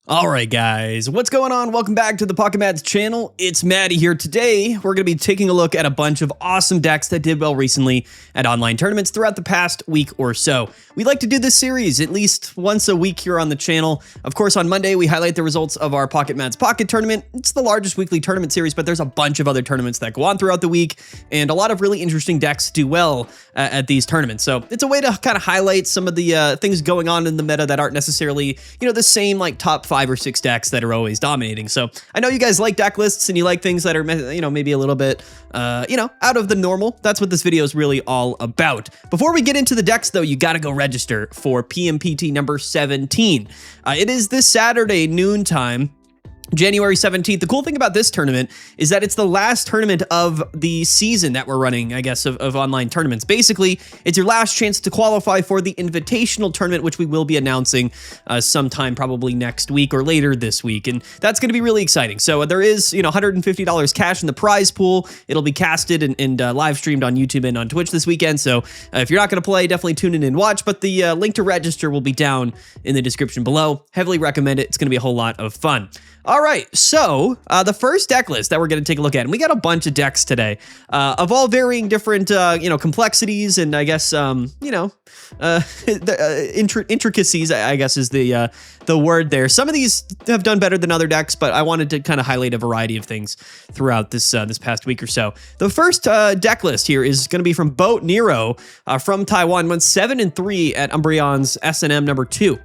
All right, guys, what's going on? Welcome back to the Pocket Mads channel. It's Maddie here. Today, we're going to be taking a look at a bunch of awesome decks that did well recently at online tournaments throughout the past week or so. We like to do this series at least once a week here on the channel. Of course, on Monday, we highlight the results of our Pocket Mads Pocket Tournament. It's the largest weekly tournament series, but there's a bunch of other tournaments that go on throughout the week, and a lot of really interesting decks do well at these tournaments. So it's a way to kind of highlight some of the things going on in the meta that aren't necessarily, the same like top 5 or 6 decks that are always dominating. So I know you guys like deck lists and you like things that are, maybe a little bit, out of the normal. That's what this video is really all about. Before we get into the decks, though, you got to go register for PMPT number 17. It is this Saturday, noontime. January 17th. The cool thing about this tournament is that it's the last tournament of the season that we're running, I guess, of online tournaments. Basically, it's your last chance to qualify for the Invitational tournament, which we will be announcing sometime probably next week or later this week. And that's going to be really exciting. So there is, $150 cash in the prize pool. It'll be casted and live streamed on YouTube and on Twitch this weekend. So if you're not going to play, definitely tune in and watch. But the link to register will be down in the description below. Heavily recommend it. It's going to be a whole lot of fun. All right, so the first deck list that we're going to take a look at, and we got a bunch of decks today of all varying different, complexities and I guess, intricacies, I guess is the word there. Some of these have done better than other decks, but I wanted to kind of highlight a variety of things throughout this past week or so. The first deck list here is going to be from Boat Nero from Taiwan, went 7-3 at Umbreon's S&M number 2.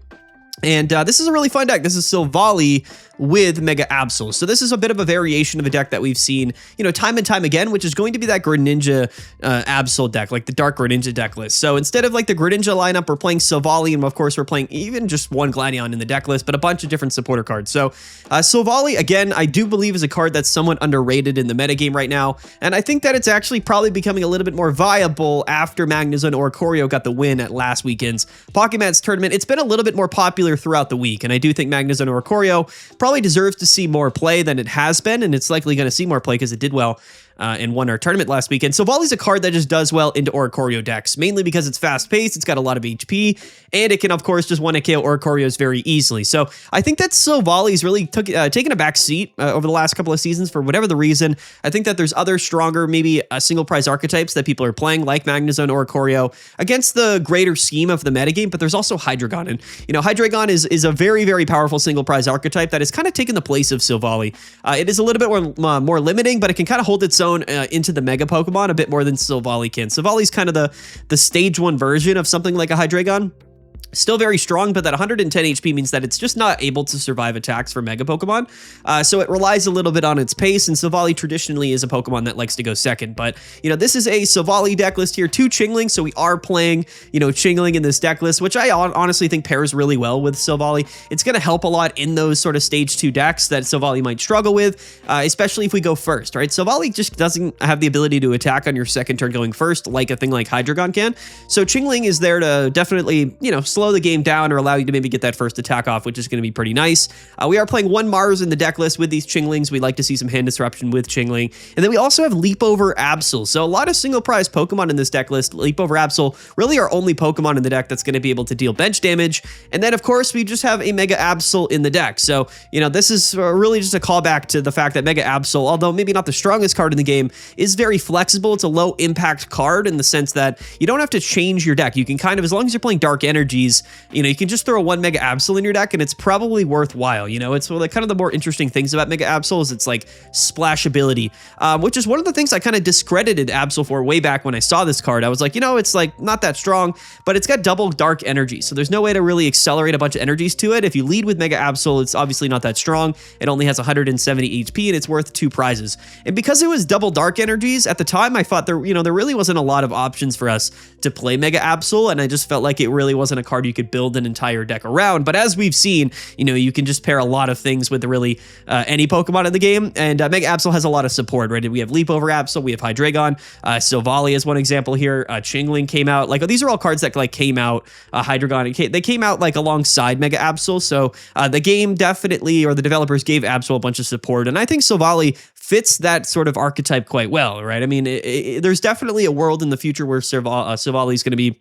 And this is a really fun deck. This is Silvally with Mega Absol. So this is a bit of a variation of a deck that we've seen, time and time again, which is going to be that Greninja Absol deck, like the Dark Greninja deck list. So instead of like the Greninja lineup, we're playing Silvally, and of course we're playing even just one Gladion in the deck list, but a bunch of different supporter cards. So Silvally, again, I do believe is a card that's somewhat underrated in the metagame right now, and I think that it's actually probably becoming a little bit more viable after Magnezone or Oricorio got the win at last weekend's Pocket Mads tournament. It's been a little bit more popular throughout the week, and I do think Magnezone or Oricorio probably deserves to see more play than it has been, and it's likely going to see more play because it did well and won our tournament last weekend. Silvally's a card that just does well into Oricorio decks, mainly because it's fast-paced, it's got a lot of HP, and it can, of course, just one-hit KO Oricorios very easily. So I think that Silvally's really taken a back seat over the last couple of seasons for whatever the reason. I think that there's other stronger, maybe single-prize archetypes that people are playing, like Magnezone or Oricorio, against the greater scheme of the metagame, but there's also Hydreigon. And, Hydreigon is a very, very powerful single-prize archetype that has kind of taken the place of Silvally. It is a little bit more limiting, but it can kind of hold its own into the Mega Pokemon a bit more than Silvally can. Silvally's kind of the stage 1 version of something like a Hydreigon. Still very strong, but that 110 HP means that it's just not able to survive attacks for Mega Pokemon. So it relies a little bit on its pace, and Silvally traditionally is a Pokemon that likes to go second. But, this is a Silvally deck list here, 2 Chingling, so we are playing, Chingling in this deck list, which I honestly think pairs really well with Silvally. It's going to help a lot in those sort of stage 2 decks that Silvally might struggle with, especially if we go first, right? Silvally just doesn't have the ability to attack on your second turn going first, like a thing like Hydreigon can. So Chingling is there to definitely, slow the game down or allow you to maybe get that first attack off, which is going to be pretty nice. We are playing 1 Mars in the deck list with these Chinglings. We like to see some hand disruption with Chingling. And then we also have Leap Over Absol. So a lot of single prize Pokemon in this deck list. Leap Over Absol really our only Pokemon in the deck that's going to be able to deal bench damage. And then, of course, we just have a Mega Absol in the deck. So, this is really just a callback to the fact that Mega Absol, although maybe not the strongest card in the game, is very flexible. It's a low impact card in the sense that you don't have to change your deck. You can kind of, as long as you're playing Dark Energies, you can just throw 1 Mega Absol in your deck and it's probably worthwhile. It's like kind of the more interesting things about Mega Absol is it's like splashability, which is one of the things I kind of discredited Absol for way back when I saw this card. I was like, it's like not that strong, but it's got double Dark Energy. So there's no way to really accelerate a bunch of energies to it. If you lead with Mega Absol, it's obviously not that strong. It only has 170 HP and it's worth 2 prizes. And because it was double Dark Energies, at the time I thought there really wasn't a lot of options for us to play Mega Absol, and I just felt like it really wasn't a card you could build an entire deck around. But as we've seen, you can just pair a lot of things with really any Pokemon in the game, and Mega Absol has a lot of support, right? We have Leap Over Absol, we have Hydreigon, Silvally is one example here, Chingling came out, like these are all cards that like came out, Hydreigon, they came out like alongside Mega Absol, so the game definitely, or the developers gave Absol a bunch of support, and I think Silvally fits that sort of archetype quite well, right? I mean, there's definitely a world in the future where Silvally is going to be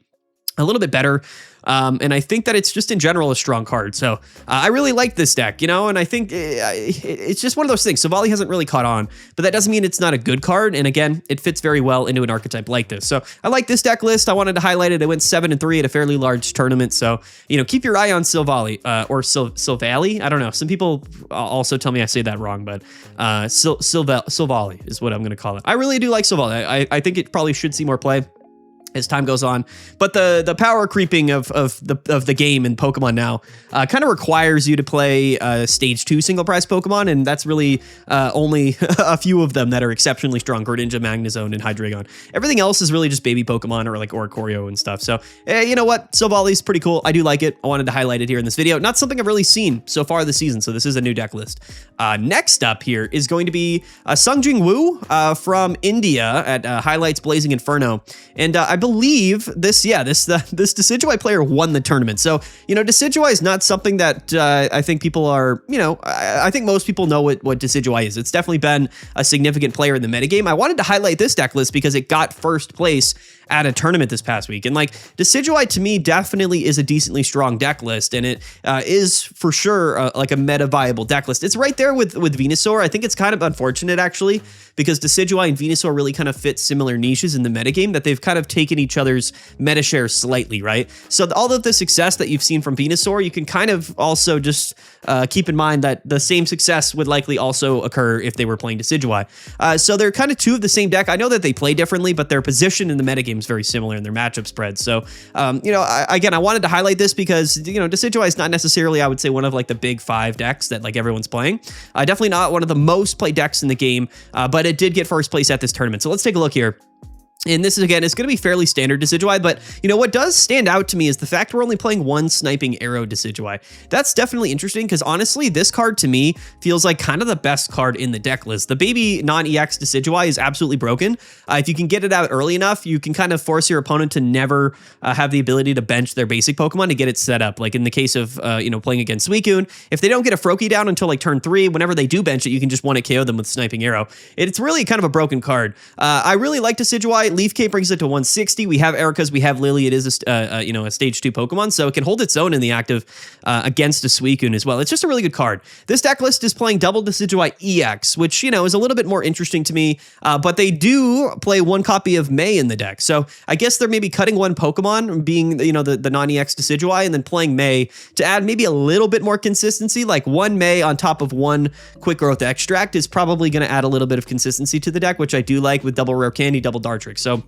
a little bit better. And I think that it's just in general a strong card. So I really like this deck, you know, and I think it's just one of those things. Silvally hasn't really caught on, but that doesn't mean it's not a good card. And again, it fits very well into an archetype like this. So I like this deck list. I wanted to highlight it. It went 7-3 at a fairly large tournament. So, you know, keep your eye on Silvally or Silvally. I don't know. Some people also tell me I say that wrong, but Silvally is what I'm going to call it. I really do like Silvally. I think it probably should see more play as time goes on, but the power creeping of the game in Pokemon now kind of requires you to play stage 2 single prize Pokemon, and that's really only a few of them that are exceptionally strong: Greninja, Magnezone, and Hydreigon. Everything else is really just baby Pokemon or like Oricorio and stuff. So you know what, Silvally's pretty cool. I do like it. I wanted to highlight it here in this video. Not something I've really seen so far this season, so this is a new deck list. Next up here is going to be Sungjing Wu from India at Highlights Blazing Inferno, and I believe this Decidueye player won the tournament. So, you know, Decidueye is not something that I think people are, you know, I think most people know what Decidueye is. It's definitely been a significant player in the metagame. I wanted to highlight this deck list because it got first place at a tournament this past week. And like, Decidueye to me definitely is a decently strong deck list, and it is for sure like a meta viable deck list. It's right there with Venusaur. I think it's kind of unfortunate actually, because Decidueye and Venusaur really kind of fit similar niches in the metagame, that they've kind of taken each other's meta shares slightly, right? So all of the success that you've seen from Venusaur, you can kind of also just keep in mind that the same success would likely also occur if they were playing Decidueye. So they're kind of two of the same deck. I know that they play differently, but their position in the metagame is very similar in their matchup spread. So, you know, again, I wanted to highlight this because, you know, Decidueye is not necessarily, I would say, one of like the big 5 decks that like everyone's playing. Definitely not one of the most played decks in the game, but it did get first place at this tournament. So let's take a look here. And this is, again, it's going to be fairly standard Decidueye, but, you know, what does stand out to me is the fact we're only playing one Sniping Arrow Decidueye. That's definitely interesting because, honestly, this card to me feels like kind of the best card in the deck list. The baby non-EX Decidueye is absolutely broken. If you can get it out early enough, you can kind of force your opponent to never have the ability to bench their basic Pokemon to get it set up. Like in the case of, you know, playing against Suicune, if they don't get a Froakie down until like turn 3, whenever they do bench it, you can just 1-hit KO them with Sniping Arrow. It's really kind of a broken card. I really like Decidueye. Leaf Cape brings it to 160. We have Erica's, we have Lily. It is a you know, a stage 2 Pokemon, so it can hold its own in the active against a Suicune as well. It's just a really good card. This deck list is playing double Decidueye EX, which, you know, is a little bit more interesting to me, but they do play 1 copy of May in the deck. So I guess they're maybe cutting 1 Pokemon, being, you know, the non-EX Decidueye, and then playing May to add maybe a little bit more consistency. Like 1 May on top of 1 Quick Growth Extract is probably going to add a little bit of consistency to the deck, which I do like with double Rare Candy, double Dartrix. So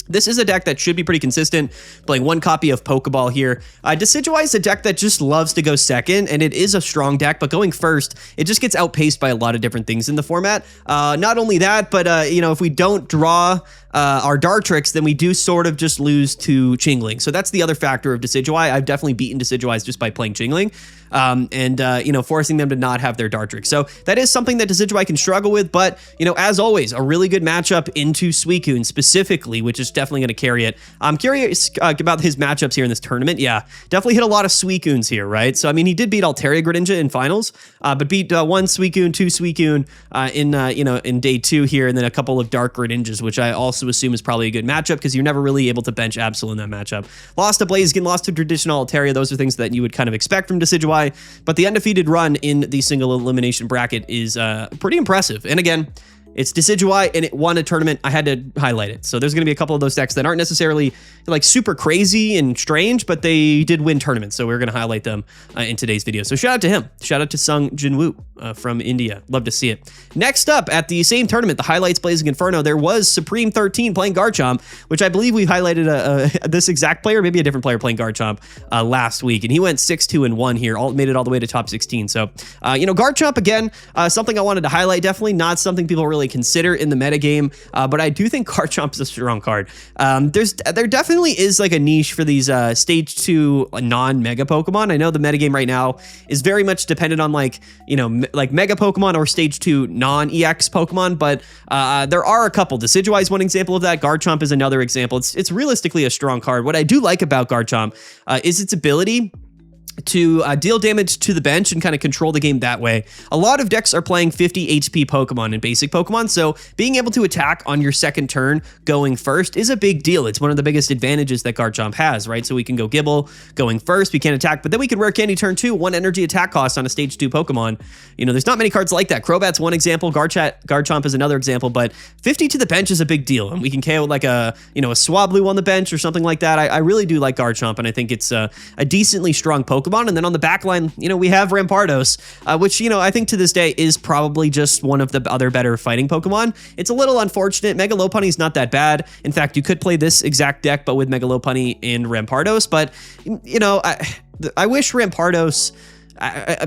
this is a deck that should be pretty consistent, playing 1 copy of Pokeball here. Decidueye is a deck that just loves to go second, and it is a strong deck, but going first, it just gets outpaced by a lot of different things in the format. Not only that, but, you know, if we don't draw our Dartrix, then we do sort of just lose to Chingling. So that's the other factor of Decidueye. I've definitely beaten Decidueye just by playing Chingling. And you know, forcing them to not have their Dartrix. So that is something that Decidueye can struggle with, but, you know, as always, a really good matchup into Suicune specifically, which is definitely going to carry it. I'm curious about his matchups here in this tournament. Yeah, definitely hit a lot of Suicunes here, right? So, I mean, he did beat Altaria Greninja in finals, but beat 1 Suicune, 2 Suicune in, you know, in day 2 here, and then a couple of Dark Greninjas, which I also assume is probably a good matchup because you're never really able to bench Absol in that matchup. Lost to Blaziken, lost to traditional Altaria. Those are things that you would kind of expect from Decidueye. But the undefeated run in the single elimination bracket is pretty impressive. And again, it's Decidueye, and it won a tournament. I had to highlight it. So there's going to be a couple of those decks that aren't necessarily like super crazy and strange, but they did win tournaments. So we're going to highlight them in today's video. So shout out to him. Shout out to Sungjing Wu from India. Love to see it. Next up at the same tournament, the Highlights Blazing Inferno, there was Supreme 13 playing Garchomp, which I believe we highlighted this exact player, maybe a different player playing Garchomp last week. And he went 6-2-1 here, made it all the way to top 16. So, you know, Garchomp, again, something I wanted to highlight. Definitely not something people really consider in the metagame, but I do think Garchomp is a strong card. There definitely is like a niche for these stage 2 non-mega Pokemon. I know the metagame right now is very much dependent on like, you know, like mega Pokemon or stage 2 non-EX Pokemon, but there are a couple. Decidueye is one example of that. Garchomp is another example. It's realistically a strong card. What I do like about Garchomp is its ability to deal damage to the bench and kind of control the game that way. A lot of decks are playing 50 HP Pokemon and basic Pokemon, so being able to attack on your second turn going first is a big deal. It's one of the biggest advantages that Garchomp has, right? So we can go Gibble going first, we can attack, but then we can Rare Candy turn 2, 1 energy attack cost on a stage 2 Pokemon. You know, there's not many cards like that. Crobat's one example, Garchomp is another example, but 50 to the bench is a big deal, and we can KO like a Swablu on the bench or something like that. I really do like Garchomp, and I think it's a decently strong Pokemon. And then on the back line, we have Rampardos, which, I think to this day is probably just one of the other better fighting Pokemon. It's a little unfortunate. Mega Lopunny's not that bad. In fact, you could play this exact deck, but with Mega Lopunny and Rampardos. But, I wish Rampardos...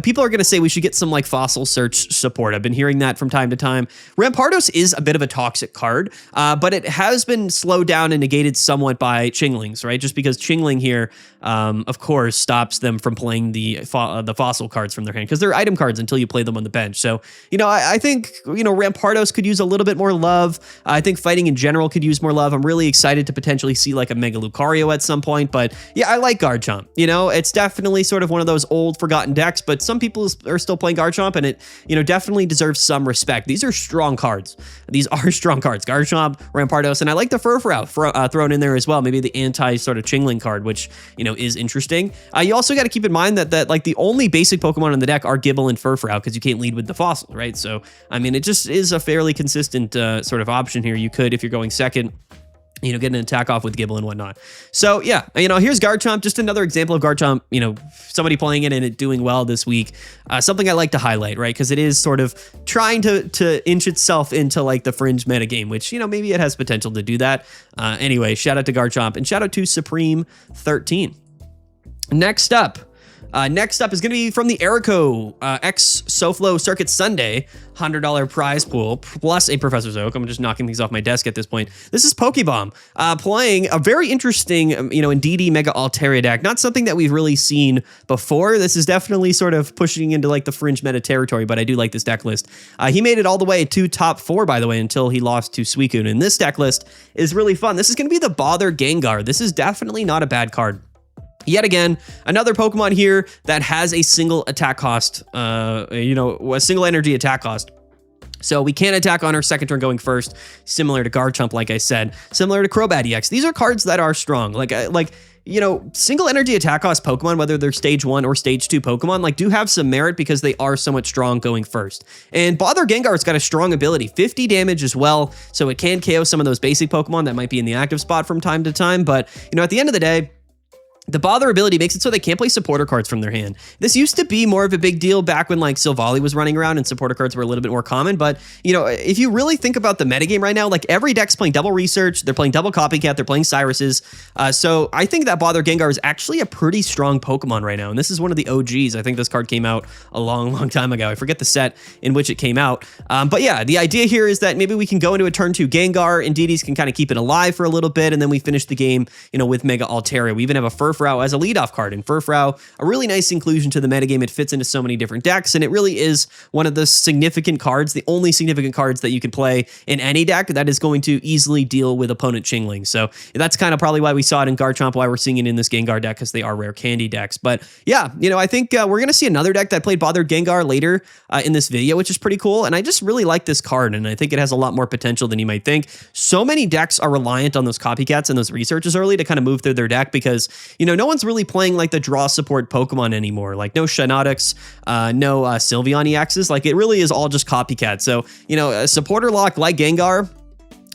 people are going to say we should get some like fossil search support. I've been hearing that from time to time. Rampardos is a bit of a toxic card, but it has been slowed down and negated somewhat by Chinglings, right? Just because Chingling here, of course, stops them from playing the fossil cards from their hand because they're item cards until you play them on the bench. So, I think, Rampardos could use a little bit more love. I think fighting in general could use more love. I'm really excited to potentially see like a Mega Lucario at some point, but yeah, I like Garchomp. It's definitely sort of one of those old forgotten decks, but some people are still playing Garchomp, and it, definitely deserves some respect. These are strong cards. Garchomp, Rampardos, and I like the Furfrou thrown in there as well. Maybe the anti sort of Chingling card, which, is interesting. You also got to keep in mind that like the only basic Pokemon in the deck are Gibble and Furfrou because you can't lead with the fossil, right? So, I mean, it just is a fairly consistent sort of option here. You could, if you're going second, get an attack off with Gibble and whatnot. So yeah, here's Garchomp, just another example of Garchomp, somebody playing it and it doing well this week. Something I like to highlight, right? Because it is sort of trying to inch itself into like the fringe meta game, which, maybe it has potential to do that. Anyway, shout out to Garchomp and shout out to Supreme13. Next up is going to be from the Erico X SoFlo Circuit Sunday $100 prize pool plus a Professor's Oak. I'm just knocking things off my desk at this point. This is Pokebomb playing a very interesting, Indeedee Mega Altaria deck. Not something that we've really seen before. This is definitely sort of pushing into like the fringe meta territory, but I do like this deck list. He made it all the way to top 4, by the way, until he lost to Suicune. And this deck list is really fun. This is going to be the Bother Gengar. This is definitely not a bad card. Yet again, another Pokemon here that has a single attack cost, a single energy attack cost. So we can attack on our second turn going first, similar to Garchomp, like I said, similar to Crobat EX. These are cards that are strong. Single energy attack cost Pokemon, whether they're stage 1 or stage 2 Pokemon, do have some merit because they are somewhat strong going first. And Bother Gengar's got a strong ability, 50 damage as well, so it can KO some of those basic Pokemon that might be in the active spot from time to time. But, at the end of the day, the Bother ability makes it so they can't play supporter cards from their hand. This used to be more of a big deal back when like Silvally was running around and supporter cards were a little bit more common. But, if you really think about the metagame right now, like every deck's playing double research, they're playing double copycat, they're playing Cyruses. So I think that Bother Gengar is actually a pretty strong Pokemon right now. And this is one of the OGs. I think this card came out a long, long time ago. I forget the set in which it came out. But yeah, the idea here is that maybe we can go into a turn 2 Gengar, Indeedees can kind of keep it alive for a little bit, and then we finish the game, with Mega Altaria. We even have a Furfrou as a leadoff card, and Furfrou, a really nice inclusion to the metagame. It fits into so many different decks, and it really is one of the significant cards, the only significant cards that you can play in any deck that is going to easily deal with opponent Chingling. So that's kind of probably why we saw it in Garchomp, why we're seeing it in this Gengar deck, because they are rare candy decks. But yeah, I think we're going to see another deck that played Bothered Gengar later in this video, which is pretty cool, and I just really like this card, and I think it has a lot more potential than you might think. So many decks are reliant on those copycats and those researches early to kind of move through their deck because, no one's really playing like the draw support Pokemon anymore. Like no Shiinotics, no Sylveon EXs. Like it really is all just copycat. So, a supporter lock like Gengar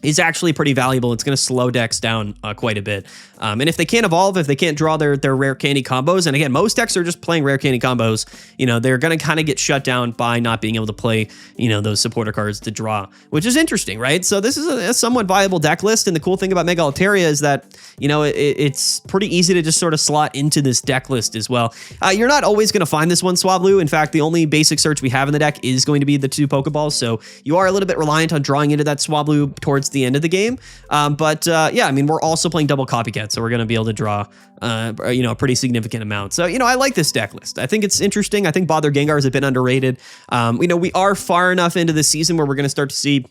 is actually pretty valuable. It's going to slow decks down quite a bit. And if they can't evolve, if they can't draw their rare candy combos, and again, most decks are just playing rare candy combos, they're going to kind of get shut down by not being able to play, those supporter cards to draw, which is interesting, right? So this is a somewhat viable deck list. And the cool thing about Mega Altaria is that, it's pretty easy to just sort of slot into this deck list as well. You're not always going to find this one Swablu. In fact, the only basic search we have in the deck is going to be the 2 Pokeballs. So you are a little bit reliant on drawing into that Swablu towards the end of the game. Yeah, I mean, we're also playing double copycat, so we're going to be able to draw, a pretty significant amount. So, I like this deck list. I think it's interesting. I think Bother Gengar is a bit underrated. We are far enough into the season where we're going to start to see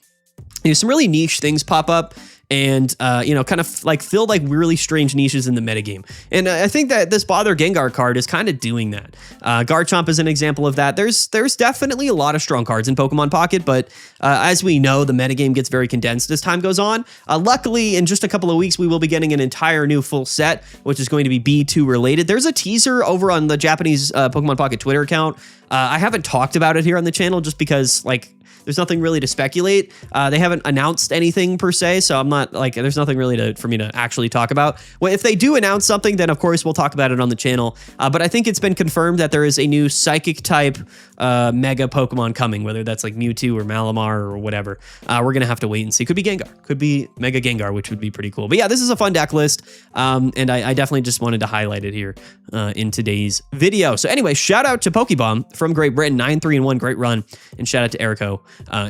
some really niche things pop up. and kind of like fill like really strange niches in the metagame. And I think that this Bother Gengar card is kind of doing that. Garchomp is an example of that. There's definitely a lot of strong cards in Pokemon Pocket, but as we know, the metagame gets very condensed as time goes on. Luckily, in just a couple of weeks, we will be getting an entire new full set, which is going to be B2 related. There's a teaser over on the Japanese Pokemon Pocket Twitter account. I haven't talked about it here on the channel just because, like, there's nothing really to speculate. They haven't announced anything per se, so I'm not like, there's nothing really for me to actually talk about. Well, if they do announce something, then of course we'll talk about it on the channel. But I think it's been confirmed that there is a new psychic type mega Pokemon coming, whether that's like Mewtwo or Malamar or whatever. We're gonna have to wait and see. Could be Gengar, could be Mega Gengar, which would be pretty cool. But yeah, this is a fun deck list, and I definitely just wanted to highlight it here in today's video. So anyway, shout out to Pokebomb from Great Britain, 9-3-1, great run, and shout out to Erico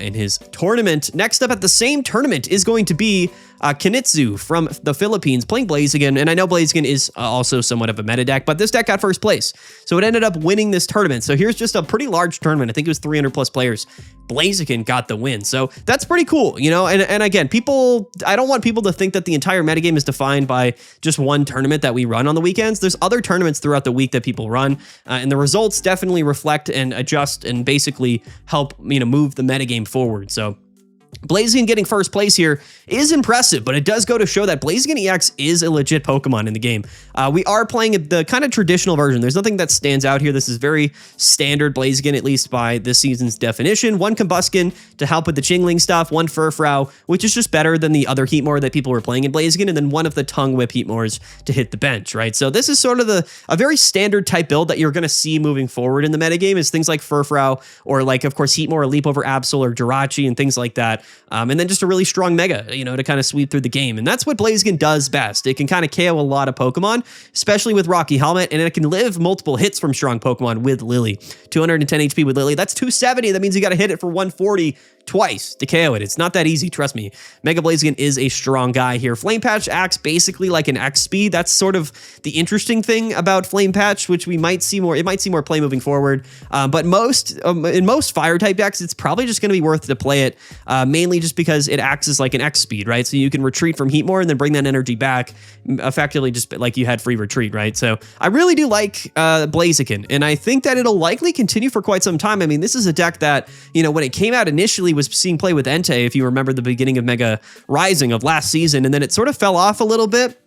in his tournament. Next up at the same tournament is going to be Kinitsu from the Philippines playing Blaziken, and I know Blaziken is also somewhat of a meta deck, but this deck got first place, so it ended up winning this tournament. So here's just a pretty large tournament. I think it was 300 plus players. Blaziken got the win, so that's pretty cool, you know. And again, I don't want people to think that the entire metagame is defined by just one tournament that we run on the weekends. There's other tournaments throughout the week that people run, and the results definitely reflect and adjust and basically help, move the metagame forward. So Blaziken getting first place here is impressive, but it does go to show that Blaziken EX is a legit Pokemon in the game. We are playing the kind of traditional version. There's nothing that stands out here. This is very standard Blaziken, at least by this season's definition. One Combuskin to help with the Chingling stuff, one Furfrou, which is just better than the other Heatmor that people were playing in Blaziken, and then one of the Tongue Whip Heatmors to hit the bench, right? So this is sort of a very standard type build that you're going to see moving forward in the metagame, is things like Furfrou, or like, of course, Heatmor, or Leap over Absol, or Jirachi, and things like that. And then just a really strong Mega, to kind of sweep through the game. And that's what Blaziken does best. It can kind of KO a lot of Pokemon, especially with Rocky Helmet, and it can live multiple hits from strong Pokemon with Lily. 210 HP with Lily. That's 270. That means you got to hit it for 140 twice to KO it. It's not that easy, trust me. Mega Blaziken is a strong guy here. Flame Patch acts basically like an X speed. That's sort of the interesting thing about Flame Patch, which we might see more. It might see more play moving forward. But in most fire type decks, it's probably just going to be worth to play it, mainly just because it acts as like an X speed, right? So you can retreat from Heatmor and then bring that energy back, effectively just like you had free retreat, right? So I really do like Blaziken, and I think that it'll likely continue for quite some time. I mean, this is a deck that, when it came out initially was seeing play with Entei, if you remember the beginning of Mega Rising of last season, and then it sort of fell off a little bit.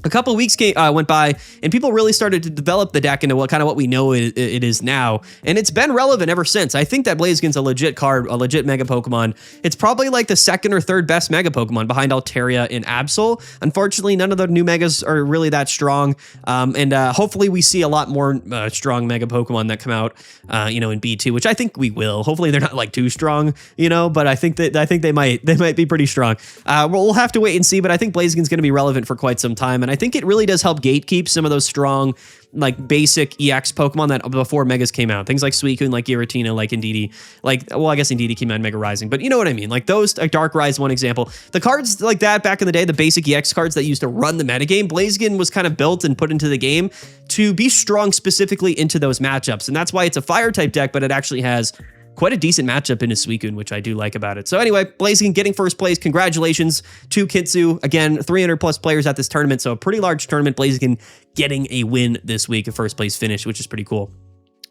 A couple of weeks went by, and people really started to develop the deck into what we know it is now, and it's been relevant ever since. I think that Blaziken's a legit card, a legit Mega Pokemon. It's probably like the second or third best Mega Pokemon behind Altaria and Absol. Unfortunately, none of the new Megas are really that strong, and hopefully we see a lot more strong Mega Pokemon that come out, in B2, which I think we will. Hopefully they're not like too strong, but I think they might be pretty strong. We'll have to wait and see, but I think Blaziken's going to be relevant for quite some time. And I think it really does help gatekeep some of those strong, like basic EX Pokemon that before Megas came out. Things like Suicune, like Giratina, like Indeedee. I guess Indeedee came out in Mega Rising, but you know what I mean? Like those, like Dark Rise, one example. The cards like that back in the day, the basic EX cards that used to run the metagame, Blaziken was kind of built and put into the game to be strong specifically into those matchups. And that's why it's a fire type deck, but it actually has quite a decent matchup in his Suicune, which I do like about it. So anyway, Blaziken getting first place. Congratulations to Kinitsu. Again, 300 plus players at this tournament, so a pretty large tournament. Blaziken getting a win this week, a first place finish, which is pretty cool.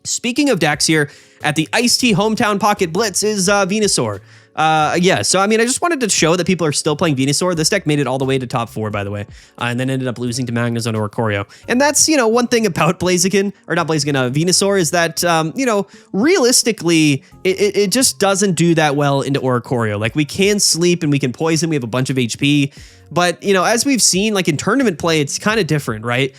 Speaking of decks here, at the Ice-T Hometown Pocket Blitz is Venusaur. So I mean, I just wanted to show that people are still playing Venusaur. This deck made it all the way to top 4, by the way, and then ended up losing to Magnezone or Choreo. And that's, one thing about Venusaur is that, realistically, it just doesn't do that well into Oricorio. Like, we can sleep and we can poison. We have a bunch of HP. But, as we've seen, like in tournament play, it's kind of different, right?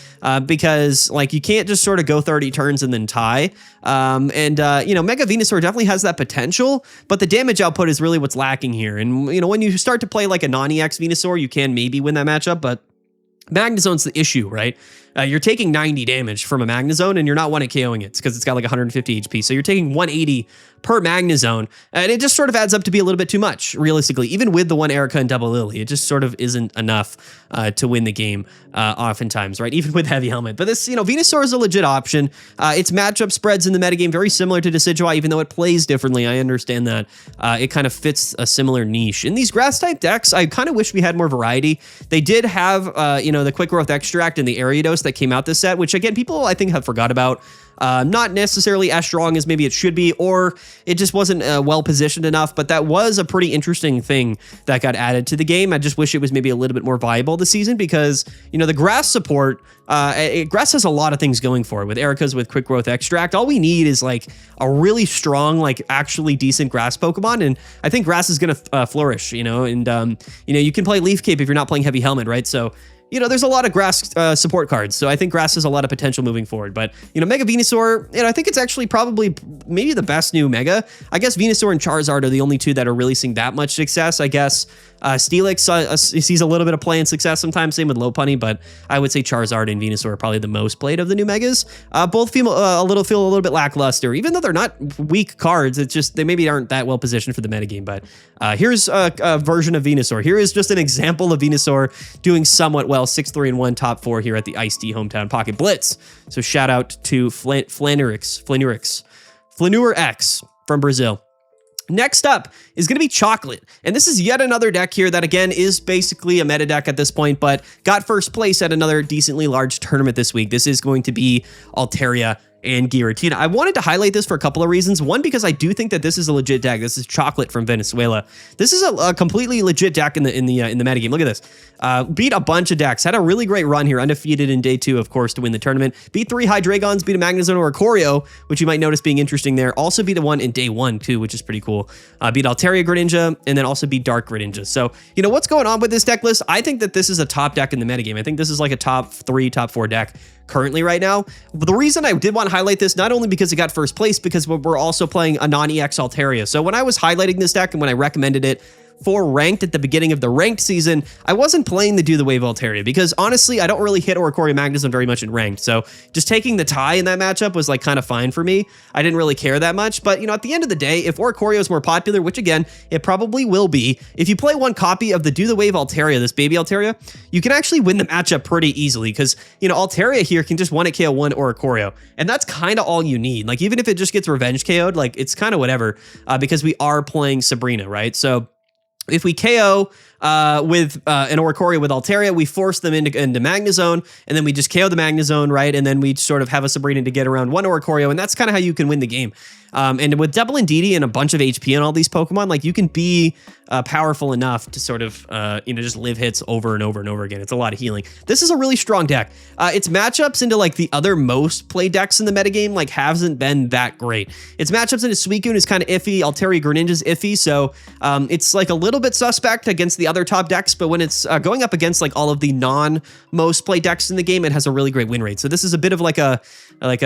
Because like you can't just sort of go 30 turns and then tie. Mega Venusaur definitely has that potential, but the damage output is really what's lacking here. And, when you start to play like a non-EX Venusaur, you can maybe win that matchup, but Magnezone's the issue, right? you're taking 90 damage from a Magnezone, and you're not one at KOing it because it's got like 150 HP. So you're taking 180 per Magnezone, and it just sort of adds up to be a little bit too much, realistically. Even with the one Erica and double Lily, it just sort of isn't enough to win the game oftentimes, right? Even with Heavy Helmet. But this, Venusaur is a legit option. Its matchup spreads in the metagame very similar to Decidueye, even though it plays differently. I understand that. It kind of fits a similar niche. In these grass-type decks, I kind of wish we had more variety. They did have, the Quick Growth Extract and the Ariados that came out this set, which, again, people, I think, have forgot about. Not necessarily as strong as maybe it should be, or it just wasn't well positioned enough, but that was a pretty interesting thing that got added to the game. I just wish it was maybe a little bit more viable this season because, the grass support, grass has a lot of things going for it. With Erica's, with Quick Growth Extract, all we need is like a really strong, like actually decent grass Pokemon, and I think grass is going to flourish, and, you can play Leaf Cape if you're not playing Heavy Helmet, right? So, there's a lot of grass support cards, so I think grass has a lot of potential moving forward. But, Mega Venusaur, I think it's actually probably maybe the best new Mega. I guess Venusaur and Charizard are the only two that are really seeing that much success. I guess Steelix sees a little bit of play and success sometimes, same with Lopunny, but I would say Charizard and Venusaur are probably the most played of the new Megas. Both feel a little bit lackluster, even though they're not weak cards. It's just they maybe aren't that well positioned for the metagame. But here's a version of Venusaur. Here is just an example of Venusaur doing somewhat well. 6-3-1 top 4 here at the Ice-T Hometown Pocket Blitz. So shout out to Flaneur X from Brazil. Next up is going to be Chocolate. And this is yet another deck here that, again, is basically a meta deck at this point, but got first place at another decently large tournament this week. This is going to be Altaria and Giratina. I wanted to highlight this for a couple of reasons. One, because I do think that this is a legit deck. This is Chocolate from Venezuela. This is a completely legit deck in the metagame. Look at this. Beat a bunch of decks. Had a really great run here. Undefeated in day 2, of course, to win the tournament. Beat 3 Hydreigons. Beat a Magnezone or a Choreo, which you might notice being interesting there. Also beat a one in day 1 too, which is pretty cool. Beat Altaria Greninja and then also beat Dark Greninja. So what's going on with this deck list? I think that this is a top deck in the metagame. I think this is like a top 3, top 4 deck currently right now. But the reason I did want to highlight this, not only because it got first place, because we're also playing a non-EX Altaria. So when I was highlighting this deck and when I recommended it for ranked at the beginning of the ranked season, I wasn't playing the Do the Wave Altaria because honestly, I don't really hit Oricorio Magnezone very much in ranked. So just taking the tie in that matchup was like kind of fine for me. I didn't really care that much. But at the end of the day, if Oricorio is more popular, which again, it probably will be, if you play one copy of the Do the Wave Altaria, this baby Altaria, you can actually win the matchup pretty easily because, Altaria here can just 1-hit KO one Oricorio. And that's kind of all you need. Like even if it just gets revenge KO'd, like it's kind of whatever because we are playing Sabrina, right? So if we KO with an Oricorio with Altaria, we force them into Magnezone, and then we just KO the Magnezone, right? And then we sort of have a Sabrina to get around one Oricorio, and that's kind of how you can win the game. And with double Indeedee and a bunch of HP and all these Pokemon, like you can be powerful enough to sort of, just live hits over and over and over again. It's a lot of healing. This is a really strong deck. Its matchups into like the other most played decks in the metagame, like hasn't been that great. Its matchups into Suicune is kind of iffy. Altaria Greninja's iffy. So it's like a little bit suspect against the other top decks, but when it's going up against like all of the non-most played decks in the game, it has a really great win rate. So this is a bit of like a pub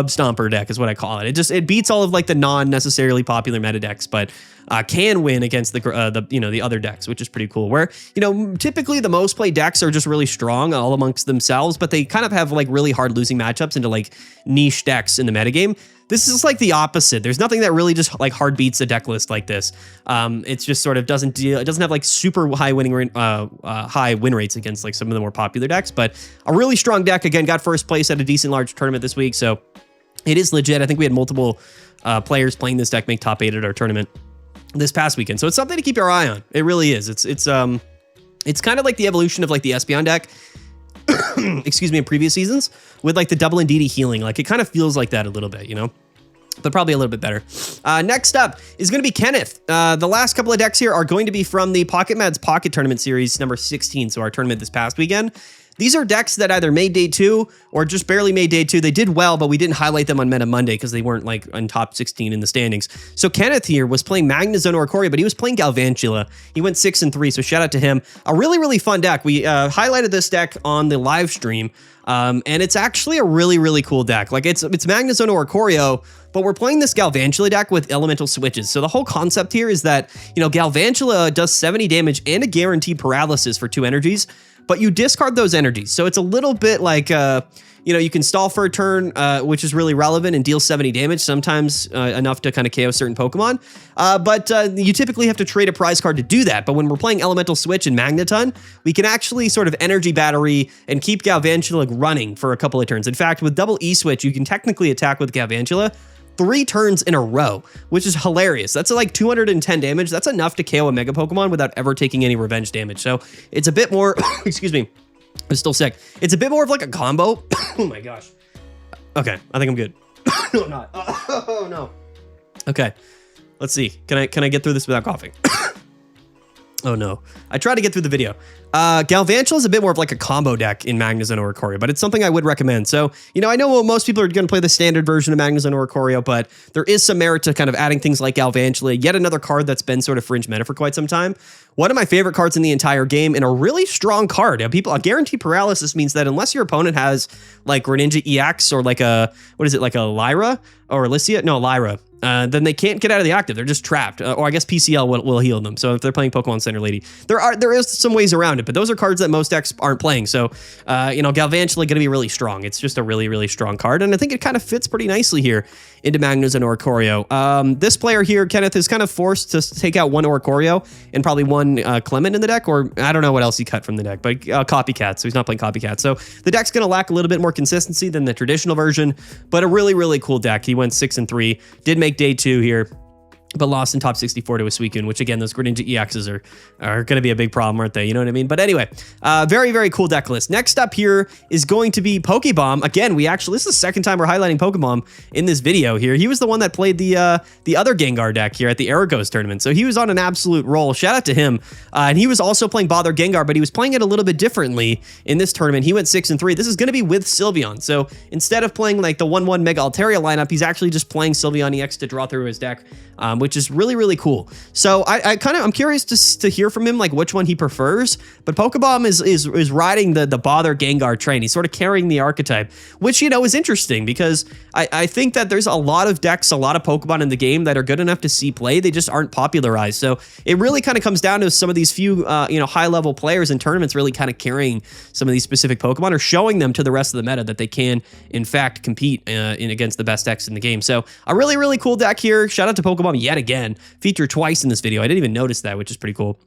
stomper deck is what I call it. It beats all of like the non-necessarily popular meta decks, but can win against the other decks, which is pretty cool. Where typically the most played decks are just really strong all amongst themselves, but they kind of have like really hard losing matchups into like niche decks in the metagame. This is like the opposite. There's nothing that really just like hard beats a deck list like this. It's just sort of doesn't have like super high high win rates against like some of the more popular decks, but a really strong deck. Again, got first place at a decent large tournament this week, so it is legit. I think we had multiple players playing this deck make top 8 at our tournament this past weekend, so it's something to keep your eye on. It really is. It's kind of like the evolution of like the Espeon deck. Excuse me, in previous seasons with like the double Indeedee healing. Like it kind of feels like that a little bit, but probably a little bit better. Next up is going to be Kenneth. The last couple of decks here are going to be from the Pocket Mads Pocket Tournament Series number 16, so our tournament this past weekend. These are decks that either made day 2 or just barely made day 2. They did well, but we didn't highlight them on Meta Monday because they weren't like on top 16 in the standings. So Kenneth here was playing Magnezone or Oricorio, but he was playing Galvantula. He went 6-3, so shout out to him. A really, really fun deck. We highlighted this deck on the live stream, and it's actually a really, really cool deck. Like it's Magnezone or Oricorio, but we're playing this Galvantula deck with elemental switches. So the whole concept here is that, Galvantula does 70 damage and a guaranteed paralysis for 2 energies. but you discard those energies. So it's a little bit like, you know, you can stall for a turn, which is really relevant and deal 70 damage, sometimes enough to kind of KO certain Pokemon. But you typically have to trade a prize card to do that. But when we're playing Elemental Switch and Magneton, we can actually sort of energy battery and keep Galvantula running for a couple of turns. In fact, with double E-Switch, you can technically attack with Galvantula 3 turns in a row, which is hilarious. That's like 210 damage. That's enough to KO a Mega Pokemon without ever taking any revenge damage. So it's a bit more, excuse me, I'm still sick. It's a bit more of like a combo. Oh my gosh. Okay, I think I'm good. No, I'm not. Oh no. Okay, let's see. Can I get through this without coughing? Oh no. I tried to get through the video. Galvantula is a bit more of like a combo deck in Magnezone or Ikoria, but it's something I would recommend. So, you know, I know most people are going to play the standard version of Magnezone or Ikoria, but there is some merit to kind of adding things like Galvantula, yet another card that's been sort of fringe meta for quite some time. One of my favorite cards in the entire game and a really strong card. People, guaranteed paralysis means that unless your opponent has like Greninja EX or like a, what is it, like a Lyra or Alicia? No, Lyra. Then they can't get out of the active. They're just trapped. Or I guess PCL will heal them. So if they're playing Pokemon Center Lady, there is some ways around it, but those are cards that most decks aren't playing. So, you know, Galvantula going to be really strong. It's just a really, really strong card. And I think it kind of fits pretty nicely here into Magnezone or Ikoria. This player here, Kenneth, is kind of forced to take out one Oricorio and probably one Clement in the deck, or I don't know what else he cut from the deck, but Copycat. So he's not playing Copycat. So the deck's going to lack a little bit more consistency than the traditional version, but a really, really cool deck. He went 6-3, did make day 2 here, but lost in top 64 to a Suicune, which again, those Greninja EXs are going to be a big problem, aren't they? You know what I mean? But anyway, very, very cool deck list. Next up here is going to be Pokebomb. Again, this is the second time we're highlighting Pokebomb in this video here. He was the one that played the other Gengar deck here at the Aragos tournament. So he was on an absolute roll. Shout out to him. And he was also playing Bother Gengar, but he was playing it a little bit differently in this tournament. He went 6-3. This is going to be with Sylveon. So instead of playing like the 1-1 Mega Altaria lineup, he's actually just playing Sylveon EX to draw through his deck, which is really, really cool. So I'm curious to hear from him, like which one he prefers, but Pokebomb is riding the Bother Gengar train. He's sort of carrying the archetype, which, you know, is interesting because I think that there's a lot of decks, a lot of Pokemon in the game that are good enough to see play. They just aren't popularized. So it really kind of comes down to some of these few, you know, high level players in tournaments really kind of carrying some of these specific Pokemon or showing them to the rest of the meta that they can, in fact, compete against the best decks in the game. So a really, really cool deck here. Shout out to Pokemon yet again. Featured twice in this video. I didn't even notice that, which is pretty cool.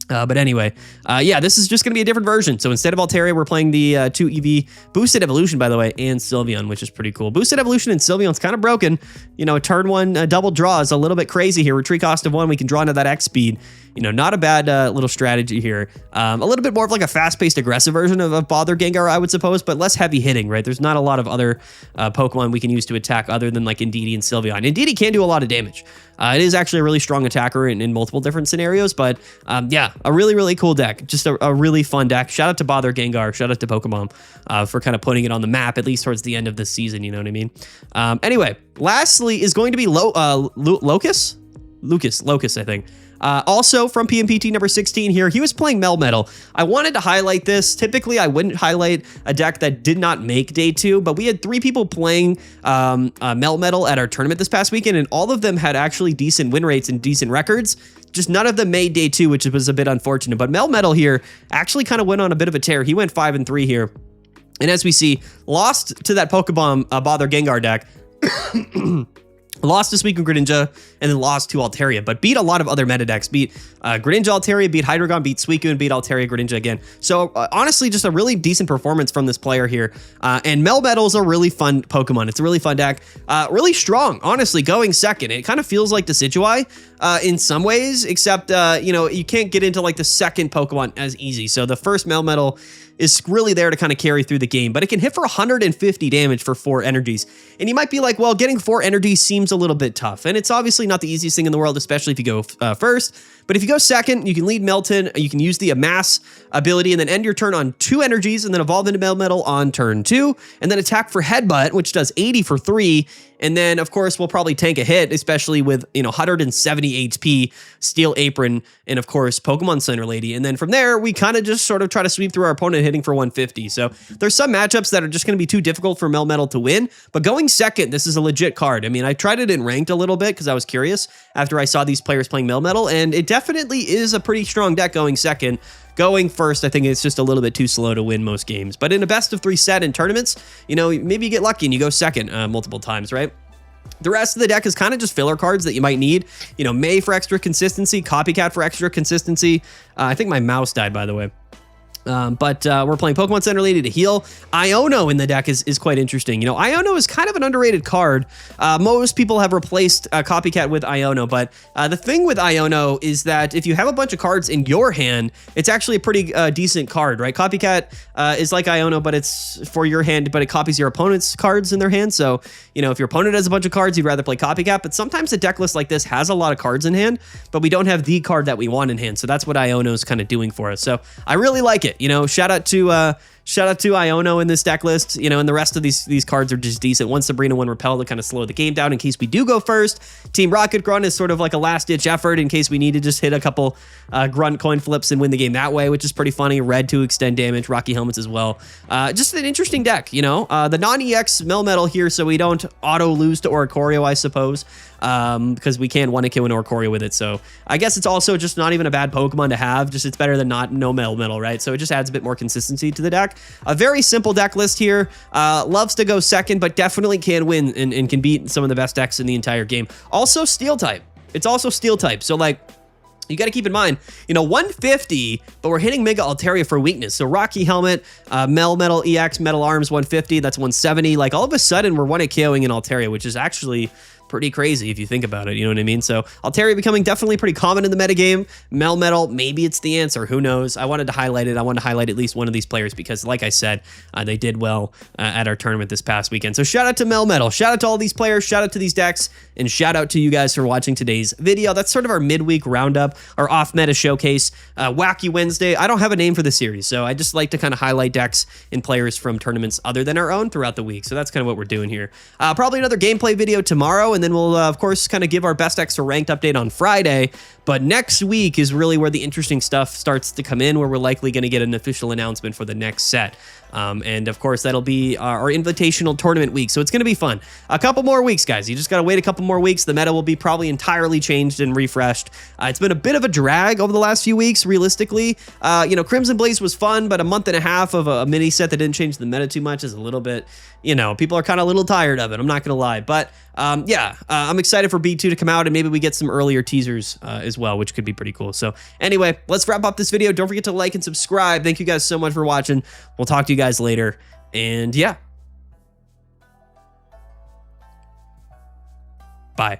But anyway, yeah, this is just going to be a different version. So instead of Altaria, we're playing the 2 EV Boosted Evolution, by the way, and Sylveon, which is pretty cool. Boosted Evolution and Sylveon's kind of broken. You know, turn 1 double draw is a little bit crazy here. Retreat cost of 1, we can draw into that X speed. You know, not a bad little strategy here. A little bit more of like a fast-paced, aggressive version of Bother Gengar, I would suppose, but less heavy hitting, right? There's not a lot of other Pokemon we can use to attack other than like Indeedee and Sylveon. Indeedee can do a lot of damage. It is actually a really strong attacker in multiple different scenarios, but yeah, a really, really cool deck. Just a really fun deck. Shout out to Bother Gengar. Shout out to Pokemon for kind of putting it on the map, at least towards the end of the season, you know what I mean? Anyway, lastly is going to be Lucas, I think. Also from PMPT number 16 here, he was playing Melmetal. I wanted to highlight this. Typically, I wouldn't highlight a deck that did not make day 2, but we had 3 people playing Melmetal at our tournament this past weekend, and all of them had actually decent win rates and decent records. Just none of them made day 2, which was a bit unfortunate. But Melmetal here actually kind of went on a bit of a tear. He went 5-3 here. And as we see, lost to that Pokebomb Bother Gengar deck. Lost to Suicune Greninja, and then lost to Altaria, but beat a lot of other meta decks. Beat Greninja, Altaria, beat Hydreigon, beat Suicune, beat Altaria, Greninja again. So honestly, just a really decent performance from this player here. And Melmetal is a really fun Pokemon. It's a really fun deck. Really strong, honestly, going second. It kind of feels like Decidueye in some ways, except, you know, you can't get into like the second Pokemon as easy. So the first Melmetal is really there to kind of carry through the game, but it can hit for 150 damage for 4 energies. And you might be like, well, getting 4 energies seems a little bit tough. And it's obviously not the easiest thing in the world, especially if you go first. But if you go second, you can lead Melton, you can use the Amass ability and then end your turn on 2 energies and then evolve into Melmetal on turn 2 and then attack for Headbutt, which does 80 for 3. And then, of course, we'll probably tank a hit, especially with, you know, 170 HP, Steel Apron, and, of course, Pokemon Center Lady. And then from there, we kind of just sort of try to sweep through our opponent hitting for 150. So there's some matchups that are just going to be too difficult for Melmetal to win. But going second, this is a legit card. I mean, I tried it in ranked a little bit because I was curious after I saw these players playing Melmetal, and it definitely is a pretty strong deck going second. Going first, I think it's just a little bit too slow to win most games. But in a best of 3 set in tournaments, you know, maybe you get lucky and you go second multiple times, right? The rest of the deck is kind of just filler cards that you might need. You know, May for extra consistency, Copycat for extra consistency. I think my mouse died, by the way. But we're playing Pokemon Center Lady to heal. Iono in the deck is quite interesting. You know, Iono is kind of an underrated card. Most people have replaced Copycat with Iono, but the thing with Iono is that if you have a bunch of cards in your hand, it's actually a pretty decent card, right? Copycat is like Iono, but it's for your hand, but it copies your opponent's cards in their hand. So, you know, if your opponent has a bunch of cards, you'd rather play Copycat, but sometimes a deck list like this has a lot of cards in hand, but we don't have the card that we want in hand. So that's what Iono is kind of doing for us. So I really like it. You know, shout out to Iono in this deck list, you know, and the rest of these cards are just decent. One Sabrina, one Repel to kind of slow the game down in case we do go first. Team Rocket Grunt is sort of like a last-ditch effort in case we need to just hit a couple Grunt coin flips and win the game that way, which is pretty funny. Red to extend damage, Rocky Helmets as well. Just an interesting deck, you know. The non-EX Melmetal here, so we don't auto-lose to Oricorio, I suppose, because we can one-hit-kill an Oricorio with it. So I guess it's also just not even a bad Pokemon to have. Just it's better than no Melmetal, right? So it just adds a bit more consistency to the deck. A very simple deck list here. Loves to go second, but definitely can win and can beat some of the best decks in the entire game. Also Steel type. It's also Steel type. So like, you got to keep in mind, you know, 150, but we're hitting Mega Altaria for weakness. So Rocky Helmet, Melmetal EX, Metal Arms 150, that's 170. Like all of a sudden we're 1-hit KOing in Altaria, which is actually pretty crazy if you think about it, you know what I mean? So Altaria becoming definitely pretty common in the metagame. Melmetal, maybe it's the answer, who knows? I wanted to highlight it. I wanted to highlight at least one of these players because like I said, they did well at our tournament this past weekend. So shout out to Melmetal, shout out to all these players, shout out to these decks, and shout out to you guys for watching today's video. That's sort of our midweek roundup, our off-meta showcase, Wacky Wednesday. I don't have a name for the series, so I just like to kind of highlight decks and players from tournaments other than our own throughout the week. So that's kind of what we're doing here. Probably another gameplay video tomorrow, and then we'll, of course, kind of give our best extra ranked update on Friday. But next week is really where the interesting stuff starts to come in, where we're likely going to get an official announcement for the next set. And of course, that'll be our invitational tournament week. So it's going to be fun. A couple more weeks, guys. You just got to wait a couple more weeks. The meta will be probably entirely changed and refreshed. It's been a bit of a drag over the last few weeks, realistically. You know, Crimson Blaze was fun, but a month and a half of a mini set that didn't change the meta too much is a little bit, you know, people are kind of a little tired of it. I'm not going to lie. But yeah, I'm excited for B2 to come out, and maybe we get some earlier teasers as well, which could be pretty cool. So anyway, let's wrap up this video. Don't forget to like and subscribe. Thank you guys so much for watching. We'll talk to you guys later. And yeah. Bye.